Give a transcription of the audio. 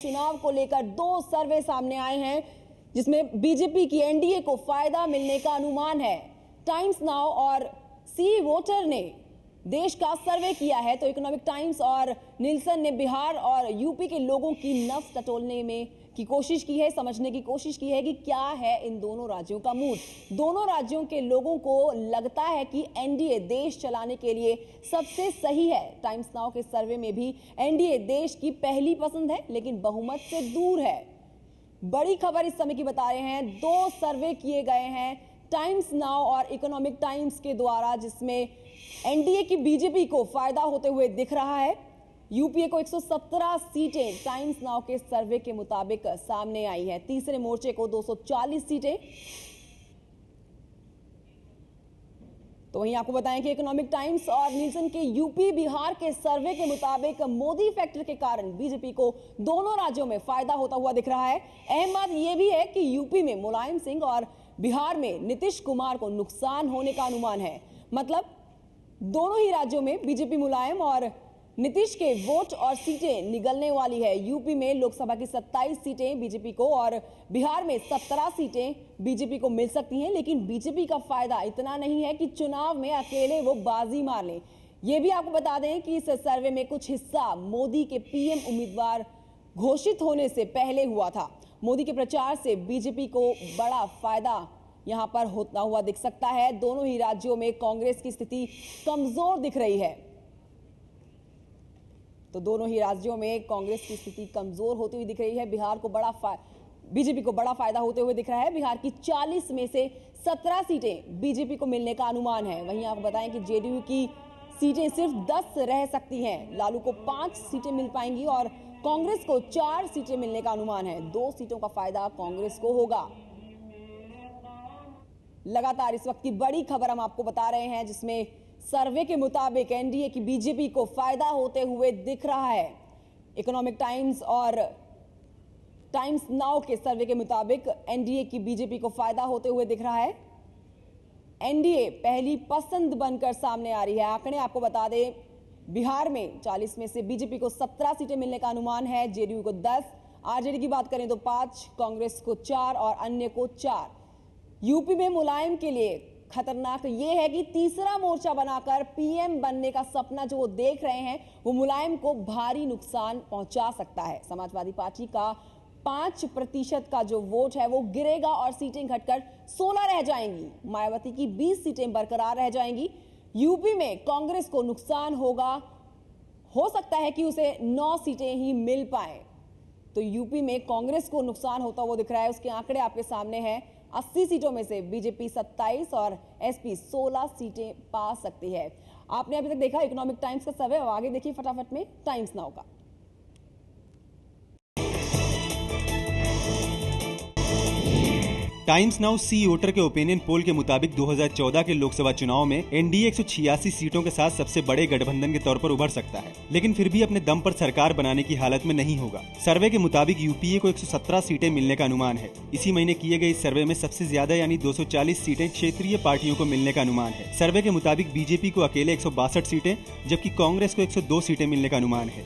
चुनाव को लेकर दो सर्वे सामने आए हैं जिसमें बीजेपी की एनडीए को फायदा मिलने का अनुमान है। टाइम्स नाउ और सी वोटर ने देश का सर्वे किया है तो इकोनॉमिक टाइम्स और निल्सन ने बिहार और यूपी के लोगों की नब्ज टटोलने में की कोशिश की है, समझने की कोशिश की है कि क्या है इन दोनों राज्यों का मूड। दोनों राज्यों के लोगों को लगता है कि एनडीए देश चलाने के लिए सबसे सही है। टाइम्स नाउ के सर्वे में भी एनडीए देश की पहली पसंद है लेकिन बहुमत से दूर है। बड़ी खबर इस समय की बता रहे हैं, दो सर्वे किए गए हैं टाइम्स नाउ और इकोनॉमिक टाइम्स के द्वारा जिसमें एनडीए की बीजेपी को फायदा होते हुए दिख रहा है। यूपीए को 117 सीटें टाइम्स नाउ के सर्वे के मुताबिक सामने आई है। तीसरे मोर्चे को 240 सीटें। तो वहीं आपको बताएं कि इकोनॉमिक टाइम्स और निल्सन के यूपी बिहार के सर्वे के मुताबिक मोदी फैक्टर के कारण बीजेपी को दोनों राज्यों में फायदा होता हुआ दिख रहा है। अहम बात यह भी है कि यूपी में मुलायम सिंह और बिहार में नीतीश कुमार को नुकसान होने का अनुमान है। मतलब दोनों ही राज्यों में बीजेपी मुलायम और नीतीश के वोट और सीटें निगलने वाली है। यूपी में लोकसभा की 27 सीटें बीजेपी को और बिहार में 17 सीटें बीजेपी को मिल सकती हैं, लेकिन बीजेपी का फायदा इतना नहीं है कि चुनाव में अकेले वो बाजी मार लें। ये भी आपको बता दें कि इस सर्वे में कुछ हिस्सा मोदी के पीएम उम्मीदवार घोषित होने से पहले हुआ था। मोदी के प्रचार से बीजेपी को बड़ा फायदा यहां पर होता हुआ दिख सकता है। दोनों ही राज्यों में कांग्रेस की स्थिति कमजोर दिख रही है। तो दोनों ही राज्यों में कांग्रेस की स्थिति कमजोर होती हुई दिख रही है। बिहार को बीजेपी को बड़ा फायदा होते हुए दिख रहा है। बिहार की 40 में से 17 सीटें बीजेपी को मिलने का अनुमान है। वहीं आपको बताएं कि जेडीयू की सीटें सिर्फ 10 रह सकती हैं। लालू को 5 सीटें मिल पाएंगी और कांग्रेस को 4 सीटें मिलने का अनुमान है। 2 सीटों का फायदा कांग्रेस को होगा। लगातार इस वक्त की बड़ी खबर हम आपको बता रहे हैं जिसमें सर्वे के मुताबिक एनडीए की बीजेपी को फायदा होते हुए दिख रहा है। इकोनॉमिक टाइम्स और टाइम्स नाउ के सर्वे के मुताबिक एनडीए की बीजेपी को फायदा होते हुए दिख रहा है। एनडीए पहली पसंद बनकर सामने आ रही है। आंकड़े आपको बता दें, बिहार में 40 में से बीजेपी को 17 सीटें मिलने का अनुमान है। जेडीयू को 10, आरजेडी की बात करें तो 5, कांग्रेस को 4 और अन्य को 4। यूपी में मुलायम के लिए खतरनाक यह है कि तीसरा मोर्चा बनाकर पीएम बनने का सपना जो वो देख रहे हैं वो मुलायम को भारी नुकसान पहुंचा सकता है। समाजवादी पार्टी का 5% का जो वोट है वो गिरेगा और सीटें घटकर 16 रह जाएंगी। मायावती की 20 सीटें बरकरार रह जाएंगी। यूपी में कांग्रेस को नुकसान होगा, हो सकता है कि उसे 9 सीटें ही मिल पाए। तो यूपी में कांग्रेस को नुकसान होता हुआ दिख रहा है। उसके आंकड़े आपके सामने हैं। 80 सीटों में से बीजेपी 27 और एसपी 16 सीटें पा सकती है। आपने अभी तक देखा इकोनॉमिक टाइम्स का सर्वे, अब आगे देखिए फटाफट में टाइम्स नाउ का। टाइम्स नाउ सी वोटर के ओपिनियन पोल के मुताबिक 2014 के लोकसभा चुनाव में एनडीए 186 सीटों के साथ सबसे बड़े गठबंधन के तौर पर उभर सकता है, लेकिन फिर भी अपने दम पर सरकार बनाने की हालत में नहीं होगा। सर्वे के मुताबिक यूपीए को 117 सीटें मिलने का अनुमान है। इसी महीने किए गए इस सर्वे में सबसे ज्यादा यानी 240 सीटें क्षेत्रीय पार्टियों को मिलने का अनुमान है। सर्वे के मुताबिक बीजेपी को अकेले 162 सीटें जबकि कांग्रेस को 102 सीटें मिलने का अनुमान है।